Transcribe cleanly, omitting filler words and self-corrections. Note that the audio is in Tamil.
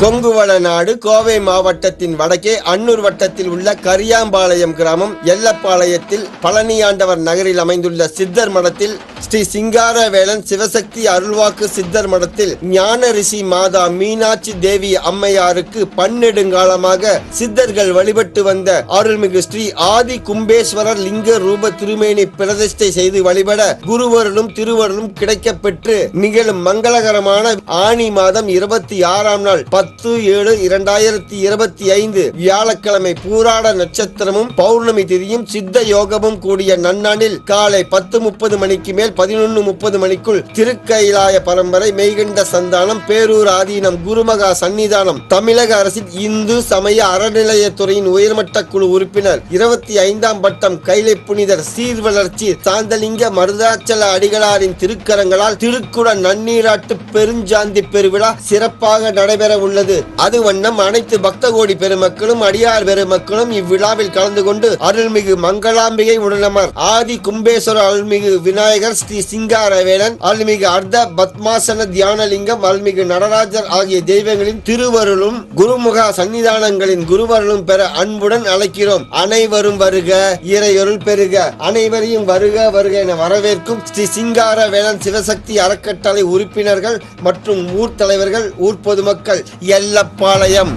கொங்குவள நாடு கோவை மாவட்டத்தின் வடக்கே அன்னூர் வட்டத்தில் உள்ள கரியாம்பாளையம் கிராமம் எல்லப்பாளையத்தில் பழனியாண்டவர் நகரில் அமைந்துள்ள சித்தர் மடத்தில் ஸ்ரீ சிங்காரவேலன் சிவசக்தி அருள்வாக்கு சித்தர் மடத்தில் ஞான ரிஷி மாதா மீனாட்சி தேவி அம்மையாருக்கு பன்னெடுங்காலமாக சித்தர்கள் வழிபட்டு வந்த அருள்மிகு ஸ்ரீ ஆதி கும்பேஸ்வரர் லிங்க ரூப திருமேனி பிரதிஷ்டை செய்து வழிபட குருவருளும் திருவருளும் கிடைக்கப் பெற்று நிகழும் மங்களகரமான ஆனி மாதம் 26ஆம் நாள் 10/7/2025 வியாழக்கிழமை பூராட நட்சத்திரமும் பௌர்ணமி திதியும் சித்த யோகமும் கூடிய நன்னாளில் காலை 10:30 மணிக்கு மேல் 11:30 மணிக்குள் திருக்கைலாய பரம்பரை மெய்கண்ட சந்தானம் பேரூர் ஆதீனம் குருமகா சன்னிதானம் தமிழக அரசின் இந்து சமய அறநிலையத்துறையின் உயர்மட்ட குழு உறுப்பினர் 25ஆம் பட்டம் கைலை புனிதர் சீர்வளர்ச்சி சாந்தலிங்க மருதாச்சல அடிகளாரின் திருக்கரங்களால் திருக்குட நன்னீராட்டு பெருஞ்சாந்தி பெருவிழா சிறப்பாக நடைபெற உள்ளது. அது வண்ணம் அனைத்து பக்த கோடி பெருமக்களும் அடியார் பெருமக்களும் இவ்விழாவில் கலந்து கொண்டு அருள்மிகு மங்களாம்பிகை உடனமர் ஆதி கும்பேஸ்வர அருள்மிகு விநாயகர் ஸ்ரீ சிங்காரவேலன் அருள்மிகு அர்த்த பத்மாசன தியானலிங்கம் அருள்மிகு நடராஜர் ஆகிய தெய்வங்களின் திருவருளும் குருமுக சன்னிதானங்களின் குருவருளும் பெற அன்புடன் அழைக்கிறோம். அனைவரும் வருக, இறையொருள் பெருக. அனைவரையும் வருக வருக என வரவேற்கும் ஸ்ரீ சிங்காரவேலன் சிவசக்தி அறக்கட்டளை உறுப்பினர்கள் மற்றும் ஊர் தலைவர்கள், ஊர் பொதுமக்கள், எல்லப்பாளையம்.